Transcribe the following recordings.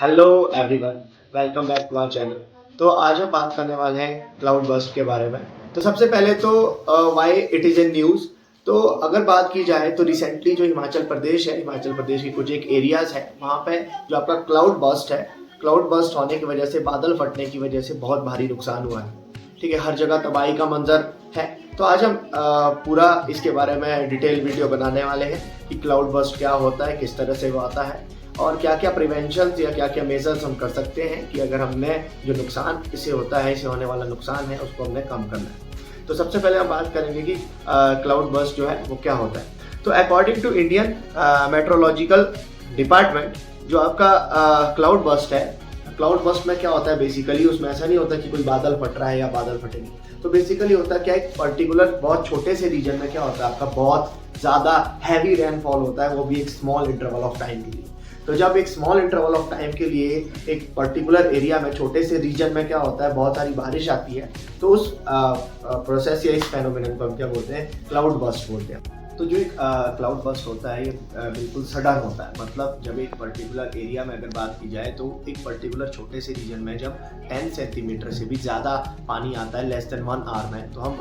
Hello everyone, welcome back to our channel. तो आज हम बात करने वाले हैं क्लाउड बर्स्ट के बारे में। तो सबसे पहले तो why it is in news. तो अगर बात की जाए तो रिसेंटली जो हिमाचल प्रदेश है, हिमाचल प्रदेश की कुछ एक एरियाज़ है, वहाँ पे जो आपका क्लाउड बर्स्ट है, क्लाउड बर्स्ट होने की वजह से, बादल फटने की वजह से बहुत भारी नुकसान हुआ है। ठीक है, हर जगह तबाही का मंजर है। तो आज हम पूरा इसके बारे में डिटेल वीडियो बनाने वाले हैं कि क्लाउड बर्स्ट क्या होता है, किस तरह से वो आता है और क्या क्या प्रिवेंशन या क्या क्या मेजर्स हम कर सकते हैं कि अगर हमने जो नुकसान इससे होता है, इससे होने वाला नुकसान है, उसको हमने कम करना है। तो सबसे पहले हम बात करेंगे कि क्लाउड बर्स्ट जो है वो क्या होता है। तो according to Indian meteorological department, जो आपका क्लाउड बर्स्ट है, क्लाउड बर्स्ट में क्या होता है बेसिकली, उसमें ऐसा नहीं होता कि कोई बादल फट रहा है या बादल फटेगी। तो बेसिकली होता है क्या, एक पर्टिकुलर बहुत छोटे से रीजन में क्या होता है, आपका बहुत ज़्यादा हैवी रेनफॉल होता है, वो भी एक स्मॉल इंटरवल ऑफ टाइम के लिए। तो जब एक स्मॉल इंटरवल ऑफ टाइम के लिए एक पर्टिकुलर एरिया में, छोटे से रीजन में क्या होता है, बहुत सारी बारिश आती है, तो उस प्रोसेस या इस फेनोमेनन को हम क्या बोलते हैं, क्लाउड बर्स्ट बोलते हैं। तो जो एक क्लाउड बर्स्ट होता है ये बिल्कुल सडन होता है। मतलब जब एक पर्टिकुलर एरिया में अगर बात की जाए तो एक पर्टिकुलर छोटे से रीजन में जब 10 सेंटीमीटर से भी ज़्यादा पानी आता है लेस देन 1 आवर में, तो हम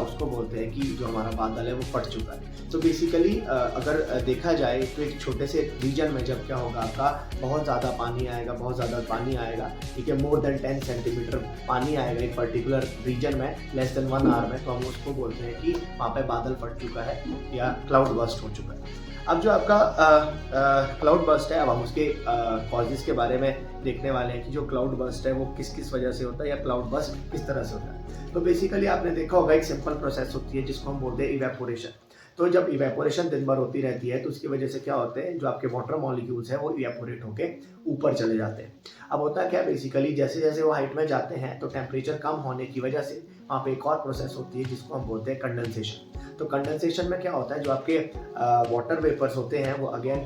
उसको बोलते हैं कि जो हमारा बादल है वो फट चुका है। तो बेसिकली अगर देखा जाए तो एक छोटे से रीजन में जब क्या होगा, आपका बहुत ज़्यादा पानी आएगा, बहुत ज़्यादा पानी आएगा, ठीक है, मोर देन 10 सेंटीमीटर पानी आएगा एक पर्टिकुलर रीजन में लेस देन 1 आवर में, तो हम उसको बोलते हैं कि वहाँ पे बादल फट चुका है या क्लाउड बर्स्ट हो चुका है। अब जो आपका क्लाउड बर्स्ट है, अब हम उसके कॉजेस के बारे में देखने वाले हैं कि जो क्लाउड बर्स्ट है वो किस किस वजह से होता है या क्लाउड बर्स्ट किस तरह से होता है। तो बेसिकली आपने देखा होगा एक सिंपल प्रोसेस होती है जिसको हम बोलते हैं इवेपोरेशन। तो जब इवेपोरेशन दिन भर होती रहती है तो उसकी वजह से क्या होते हैं, जो आपके वाटर मॉलिक्यूल्स हैं वो इवेपोरेट होके ऊपर चले जाते हैं। अब होता क्या बेसिकली, जैसे जैसे वो हाइट में जाते हैं तो टेम्परेचर कम होने की वजह से वहाँ पे एक और प्रोसेस होती है जिसको हम बोलते हैं कंडेंसेशन। तो कंडेंसेशन में क्या होता है, जो आपके वाटर वेपर्स होते हैं वो अगेन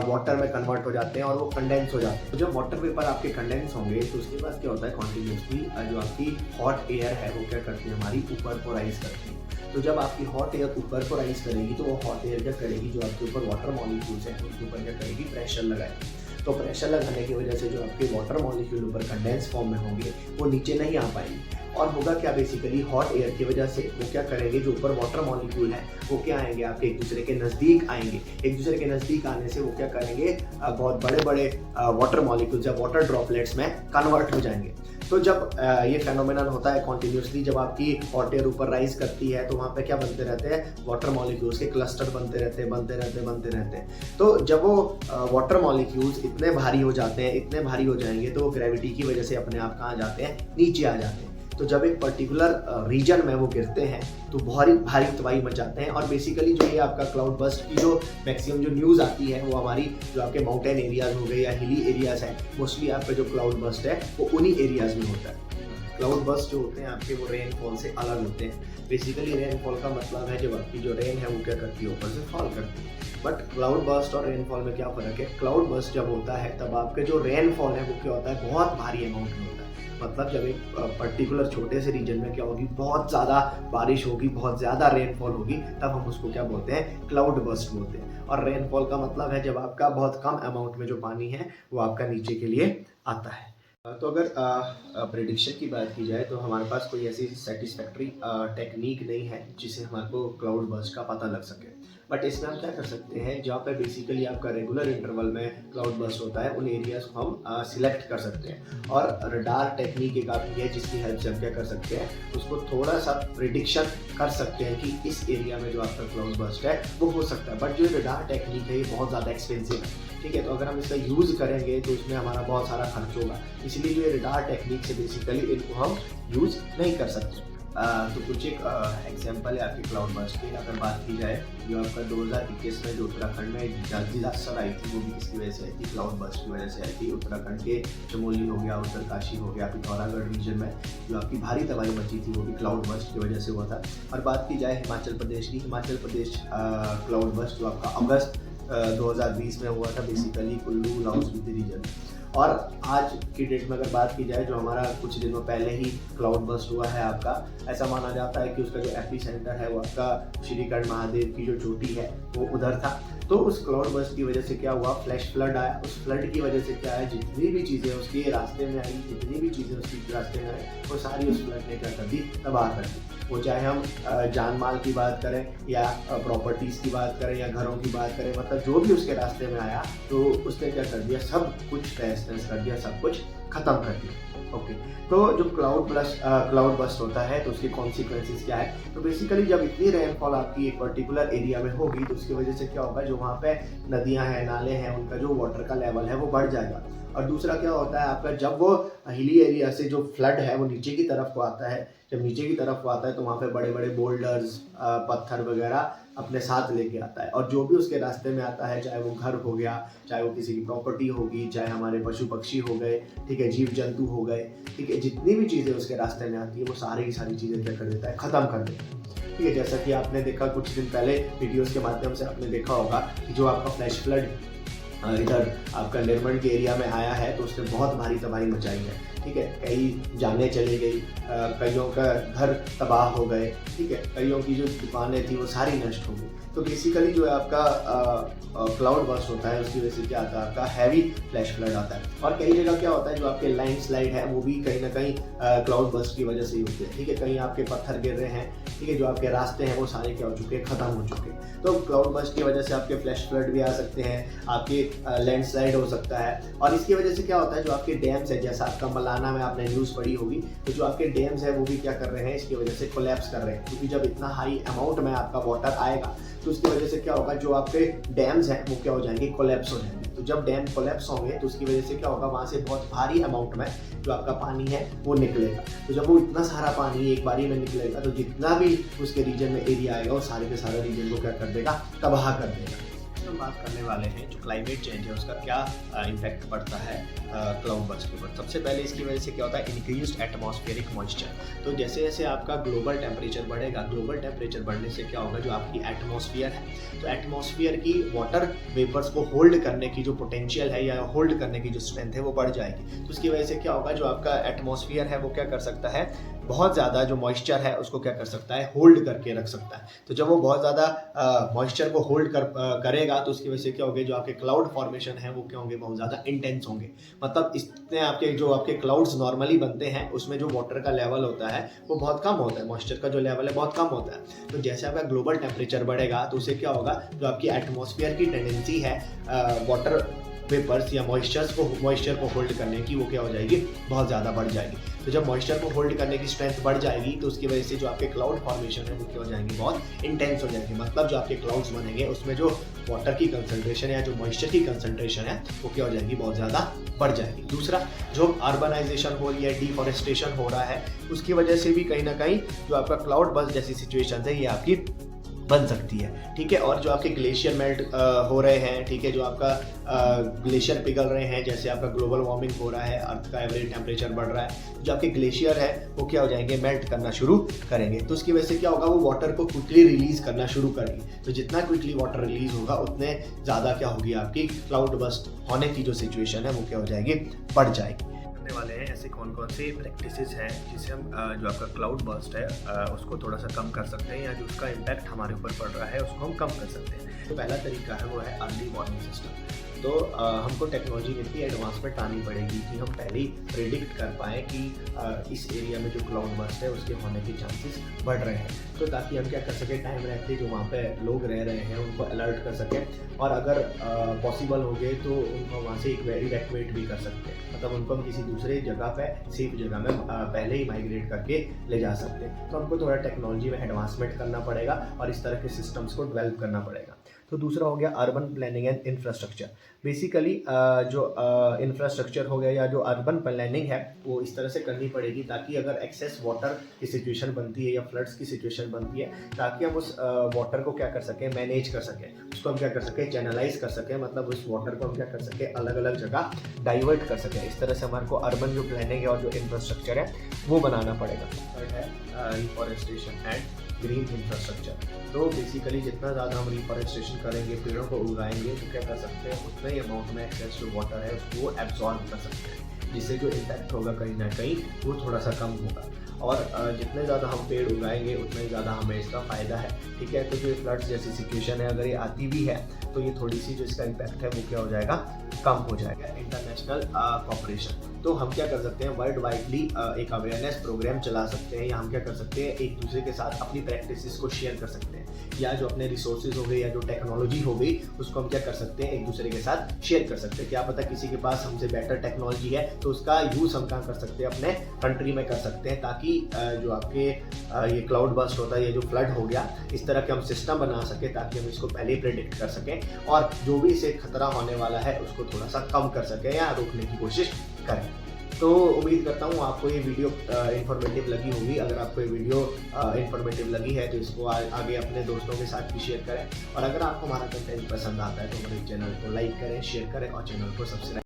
वाटर में कन्वर्ट हो जाते हैं और वो कंडेंस हो जाते हैं। तो जब वाटर वेपर आपके कंडेंस होंगे तो उसके बाद क्या होता है, कॉन्टिन्यूसली जो आपकी हॉट एयर है वो क्या करती है, हमारी ऊपर को राइज करती है। तो जब आपकी हॉट एयर ऊपर को राइज करेगी तो वो हॉट एयर क्या करेगी, जो आपके ऊपर वाटर मॉलिक्यूल्स हैं उसके ऊपर क्या करेगी, प्रेशर लगाएगी। तो प्रेशर लगाने की वजह से जो आपके वाटर मॉलिक्यूल ऊपर कंडेंस फॉर्म में होंगे वो नीचे नहीं आ पाएंगे। और होगा क्या बेसिकली, हॉट एयर की वजह से वो क्या करेंगे, जो ऊपर वाटर मॉलिक्यूल है वो क्या आएंगे, आपके एक दूसरे के नज़दीक आएंगे। एक दूसरे के नज़दीक आने से वो क्या करेंगे, बहुत बड़े बड़े वाटर मॉलिक्यूल्स या वाटर ड्रॉपलेट्स में कन्वर्ट हो जाएंगे। तो जब ये फेनोमेनन होता है कॉन्टिन्यूसली, जब आपकी हॉट एयर ऊपर राइज करती है तो वहाँ पे क्या बनते रहते हैं, वाटर मॉलिक्यूल्स के क्लस्टर बनते रहते हैं। तो जब वो वाटर मॉलिक्यूल्स इतने भारी हो जाते हैं, इतने भारी हो जाएंगे तो ग्रेविटी की वजह से अपने आप कहाँ जाते हैं, नीचे आ जाते हैं। तो जब एक पर्टिकुलर रीजन में वो गिरते हैं तो बहुत भारी तबाही मचाते हैं। और बेसिकली जो ये आपका क्लाउड बर्स्ट की जो मैक्सिमम जो न्यूज़ आती है वो हमारी जो आपके माउंटेन एरियाज हो गए या हिली एरियाज हैं, मोस्टली आपका जो क्लाउड बर्स्ट है वो उन्हीं एरियाज में होता है। क्लाउड बर्स्ट जो होते हैं आपके वो रेनफॉल से अलग होते हैं। बेसिकली रेनफॉल का मतलब है जब आपकी जो रेन है वो क्या करती है, ऊपर से फॉल करती है। बट क्लाउड बर्स्ट और रेनफॉल में क्या फ़र्क है, क्लाउड बर्स्ट जब होता है तब आपके जो रेनफॉल है वो क्या होता है, बहुत भारी अमाउंट में होता है। मतलब जब एक पर्टिकुलर छोटे से रीजन में क्या होगी, बहुत ज़्यादा बारिश होगी, बहुत ज़्यादा रेनफॉल होगी, तब हम उसको क्या बोलते हैं, क्लाउड बर्स्ट बोलते हैं। और रेनफॉल का मतलब है जब आपका बहुत कम अमाउंट में जो पानी है वो आपका नीचे के लिए आता है। तो अगर प्रेडिक्शन की बात की जाए तो हमारे पास कोई ऐसी सेटिस्फैक्ट्री टेक्निक नहीं है जिससे हमारे को क्लाउड बर्स्ट का पता लग सके। बट इसमें हम क्या कर सकते हैं, जहाँ पे बेसिकली आपका रेगुलर इंटरवल में क्लाउड बर्स्ट होता है उन एरियाज को हम सिलेक्ट कर सकते हैं। और रडार टेक्निक एक आती है जिसकी हेल्प से हम क्या कर सकते हैं, उसको थोड़ा सा प्रिडिक्शन कर सकते हैं कि इस एरिया में जो आपका क्लाउड बर्स्ट है वो हो सकता है। बट जो रडार टेक्निक है ये बहुत ज़्यादा एक्सपेंसिव है, ठीक है। तो अगर हम इसका यूज़ करेंगे तो उसमें हमारा बहुत सारा खर्च होगा, इसलिए जो ये रडार टेक्निक से बेसिकली इनको हम यूज़ नहीं कर सकते। तो कुछ एक एग्जांपल है आपकी क्लाउड बर्स्ट की। अगर बात की जाए जो आपका 2021 में जो उत्तराखंड में डिजास्टर आई थी वो भी किसकी वजह से आई थी, क्लाउड बर्स्ट की वजह से आई थी। उत्तराखंड के चमोली हो गया, उत्तरकाशी हो गया, पिथौरागढ़ रीजन में जो आपकी भारी तबाही मची थी वो भी क्लाउड बर्स्ट की वजह से हुआ था। और बात की जाए हिमाचल प्रदेश की, हिमाचल प्रदेश क्लाउड बर्स्ट जो आपका अगस्त 2020 में हुआ था बेसिकली कुल्लू लाहौल स्पीति रीजन। और आज की डेट में अगर बात की जाए जो हमारा कुछ दिनों पहले ही क्लाउड बर्स्ट हुआ है आपका, ऐसा माना जाता है कि उसका जो एपी सेंटर है वो आपका श्रीकंठ महादेव की जो चोटी है वो उधर था। तो उस क्लाउड बर्स्ट की वजह से क्या हुआ, फ्लैश फ्लड आया। उस फ्लड की वजह से क्या है, जितनी भी चीज़ें उसके रास्ते में आई, जितनी भी चीज़ें उसके रास्ते में आई, वो सारी उस फ्लड ने क्या कर दी, तबाह कर दी। वो चाहे हम जान माल की बात करें या प्रॉपर्टीज़ की बात करें या घरों की बात करें, मतलब जो भी उसके रास्ते में आया तो उसने क्या कर दिया, सब कुछ तहस नहस कर दिया, सब कुछ ख़त्म कर दिया। ओके, तो जो क्लाउड बस्ट होता है तो उसके कॉन्सिक्वेंसेस क्या है, तो बेसिकली जब इतनी रेनफॉल आपकी एक पर्टिकुलर एरिया में होगी तो उसकी वजह से क्या होगा, जो वहाँ पे नदियाँ हैं, नाले हैं, उनका जो वाटर का लेवल है वो बढ़ जाएगा। और दूसरा क्या होता है आपका, जब वो हिली एरिया से जो फ्लड है वो नीचे की तरफ को आता है, जब नीचे की तरफ को आता है तो वहाँ पे बड़े बड़े बोल्डर्स, पत्थर वगैरह अपने साथ लेके आता है। और जो भी उसके रास्ते में आता है, चाहे वो घर हो गया, चाहे वो किसी की प्रॉपर्टी होगी, चाहे हमारे पशु पक्षी हो गए, ठीक है, जीव जंतु हो गए, ठीक है, जितनी भी चीज़ें उसके रास्ते में आती है वो सारी की सारी चीज़ें क्या कर देता है, ख़त्म कर देता है। ठीक है, जैसा कि आपने देखा कुछ दिन पहले वीडियोस के माध्यम से आपने देखा होगा कि जो आपका फ्लैश फ्लड इधर आपका निर्मल के एरिया में आया है तो उसने बहुत भारी तबाही मचाई है। ठीक है, कई जानें चली गई, कईयों का घर तबाह हो गए, ठीक है, कईयों की जो दुकानें थी वो सारी नष्ट हो गई। तो बेसिकली जो है आपका क्लाउड बर्स्ट होता है उसकी वजह से क्या आता है, आपका हैवी फ्लैश फ्लड आता है। और कई जगह क्या होता है, जो आपके लैंडस्लाइड है वो भी कहीं ना कहीं क्लाउड बर्स्ट की वजह से ही होते हैं। ठीक है, कहीं आपके पत्थर गिर रहे हैं, ठीक है, जो आपके रास्ते हैं वो सारे क्या हो चुके हैं, ख़त्म हो चुके हैं। तो क्लाउड बर्स्ट की वजह से आपके फ्लैश फ्लड भी आ सकते हैं, आपके लैंडस्लाइड हो सकता है। और इसकी वजह से क्या होता है, जो आपके डैम्स है, जैसा आपका मलाना में आपने न्यूज़ पढ़ी होगी, तो जो आपके डैम्स है वो भी क्या कर रहे हैं, इसकी वजह से कोलैप्स कर रहे हैं। क्योंकि जब इतना हाई अमाउंट में आपका वाटर आएगा तो उसकी वजह से क्या होगा, जो आपके डैम्स हैं वो क्या हो जाएंगे, कोलैप्स हो जाएंगे। तो जब डैम कोलैप्स होंगे तो उसकी वजह से क्या होगा, वहाँ से बहुत भारी अमाउंट में जो आपका पानी है वो निकलेगा। तो जब वो इतना सारा पानी एक बारी में निकलेगा तो जितना भी उसके रीजन में एरिया आएगा वो सारे के सारे रीजन को क्या कर देगा, तबाह कर देगा। हम बात करने वाले हैं जो क्लाइमेट चेंज है उसका क्या इम्पैक्ट पड़ता है क्लाउड बर्स्ट के ऊपर। सबसे पहले इसकी वजह से क्या होता है, इंक्रीज्ड एटमॉस्फेरिक मॉइस्चर। तो जैसे जैसे आपका ग्लोबल टेम्परेचर बढ़ेगा, ग्लोबल टेम्परेचर बढ़ने से क्या होगा, जो आपकी एटमॉस्फेयर है, तो एटमॉस्फेयर की वाटर वेपर्स को होल्ड करने की जो पोटेंशियल है या होल्ड करने की जो स्ट्रेंथ है वो बढ़ जाएगी। तो उसकी वजह से क्या होगा, जो आपका एटमॉस्फेयर है वो क्या कर सकता है, बहुत ज़्यादा जो मॉइस्चर है उसको क्या कर सकता है, होल्ड करके रख सकता है। तो जब वो बहुत ज़्यादा मॉइस्चर को होल्ड करेगा तो उसकी वजह से क्या होगा, जो आपके क्लाउड फॉर्मेशन है वो क्या होंगे, बहुत ज़्यादा इंटेंस होंगे। मतलब इतने आपके जो आपके क्लाउड्स नॉर्मली बनते हैं उसमें जो वाटर का लेवल होता है वो बहुत कम होता है, मॉइस्चर का जो लेवल है बहुत कम होता है। तो जैसे आपका ग्लोबल टेम्परेचर बढ़ेगा तो उससे क्या होगा, जो आपकी एटमॉस्फेयर की टेंडेंसी है वाटर वेपर्स या मॉइस्चर को होल्ड करने की, वो क्या हो जाएगी, बहुत ज़्यादा बढ़ जाएगी। तो जब मॉइस्चर को होल्ड करने की स्ट्रेंथ बढ़ जाएगी तो उसकी वजह से जो आपके क्लाउड फॉर्मेशन है वो क्या हो जाएंगे, बहुत इंटेंस हो जाएंगे। मतलब जो आपके क्लाउड्स बनेंगे उसमें जो वाटर की कंसंट्रेशन या जो मॉइस्चर की कंसंट्रेशन है वो क्या हो जाएगी, बहुत ज़्यादा बढ़ जाएगी। दूसरा, जो अर्बनाइजेशन हो रही है, डिफॉरेस्टेशन हो रहा है, उसकी वजह से भी कहीं ना कहीं जो आपका क्लाउड बर्स्ट जैसी सिचुएशन है ये आपकी बन सकती है। ठीक है, और जो आपके ग्लेशियर मेल्ट हो रहे हैं, ठीक है, जो आपका ग्लेशियर पिघल रहे हैं, जैसे आपका ग्लोबल वार्मिंग हो रहा है, अर्थ का एवरेज टेम्परेचर बढ़ रहा है, जो आपके ग्लेशियर है वो क्या हो जाएंगे, मेल्ट करना शुरू करेंगे। तो उसकी वजह से क्या होगा, वो वाटर को क्विकली रिलीज करना शुरू करेंगे। तो जितना क्विकली वाटर रिलीज होगा उतने ज़्यादा क्या होगी, आपकी क्लाउड बर्स्ट होने की जो सिचुएशन है वो क्या हो जाएगी, बढ़ जाएगी। वाले हैं ऐसे कौन कौन से प्रैक्टिसेस हैं जिससे हम जो आपका क्लाउड बर्स्ट है उसको थोड़ा सा कम कर सकते हैं, या जो उसका इम्पैक्ट हमारे ऊपर पड़ रहा है उसको हम कम कर सकते हैं। तो पहला तरीका है वो है अर्ली वार्निंग सिस्टम। तो हमको टेक्नोलॉजी में इतनी एडवांसमेंट आनी पड़ेगी कि हम पहले ही प्रेडिक्ट कर पाएँ कि इस एरिया में जो क्लाउड बर्स्ट है उसके होने के चांसेस बढ़ रहे हैं। तो ताकि हम क्या कर सकें, टाइम रहते जो वहाँ पे लोग रह रहे हैं उनको अलर्ट कर सकें, और अगर पॉसिबल हो गए तो उनको वहाँ से इवैक्यूएट भी कर सकते हैं। मतलब उनको हम किसी दूसरे जगह पे सेफ जगह में पहले ही माइग्रेट करके ले जा सकते हैं। तो हमको थोड़ा टेक्नोलॉजी में एडवांसमेंट करना पड़ेगा और इस तरह के सिस्टम्स को डेवलप करना पड़ेगा। तो दूसरा हो गया urban planning and infrastructure. Basically जो इंफ्रास्ट्रक्चर हो गया या जो अर्बन प्लानिंग है वो इस तरह से करनी पड़ेगी ताकि अगर एक्सेस वाटर की सिचुएशन बनती है या फ्लड्स की सिचुएशन बनती है, ताकि हम उस वाटर को क्या कर सकें, मैनेज कर सकें, उसको हम क्या कर सकें, चैनलाइज कर सकें। मतलब उस वाटर को हम क्या कर सकें, अलग अलग जगह डाइवर्ट कर सकें। इस तरह से हमारे को अर्बन जो प्लानिंग है और जो इंफ्रास्ट्रक्चर है वो बनाना पड़ेगा। थर्ड है रिफॉरेस्टेशन एंड ग्रीन इंफ्रास्ट्रक्चर। तो बेसिकली जितना ज़्यादा हम रिफॉरेस्टेशन करेंगे, पेड़ों को उगाएंगे, तो क्या कर सकते हैं, उतना ही अमाउंट में एक्सेस जो वाटर है उसको एब्जॉर्ब कर सकते हैं, जिससे जो इम्पैक्ट होगा कहीं ना कहीं वो थोड़ा सा कम होगा। और जितने ज़्यादा हम पेड़ उगाएंगे उतना ही ज़्यादा हमें इसका फ़ायदा है। ठीक है, तो जो फ्लड्स जैसी सिचुएशन है अगर ये आती भी है तो ये थोड़ी सी जो इसका इम्पैक्ट है वो क्या हो जाएगा, कम हो जाएगा। इंटरनेशनल कॉपरेशन, तो हम क्या कर सकते हैं, वर्ल्ड वाइडली एक अवेयरनेस प्रोग्राम चला सकते हैं, या हम क्या कर सकते हैं, एक दूसरे के साथ अपनी प्रैक्टिसेस को शेयर कर सकते हैं, या जो अपने रिसोर्सेज हो गए या जो टेक्नोलॉजी हो गई उसको हम क्या कर सकते हैं, एक दूसरे के साथ शेयर कर सकते हैं। क्या पता किसी के पास हमसे बेटर टेक्नोलॉजी है तो उसका यूज़ हम कहाँ कर सकते हैं, अपने कंट्री में कर सकते हैं, ताकि जो आपके ये क्लाउड बस्ट होता है, ये जो फ्लड हो गया, इस तरह के हम सिस्टम बना सके ताकि हम इसको पहले ही प्रेडिक्ट कर सकें और जो भी इसे खतरा होने वाला है उसको थोड़ा सा कम कर सकें या रोकने की कोशिश करें। तो उम्मीद करता हूँ आपको ये वीडियो इन्फॉर्मेटिव लगी होगी। अगर आपको ये वीडियो इन्फॉर्मेटिव लगी है तो इसको आगे अपने दोस्तों के साथ भी शेयर करें, और अगर आपको हमारा कंटेंट पसंद आता है तो हमारे चैनल को लाइक करें, शेयर करें और चैनल को सब्सक्राइब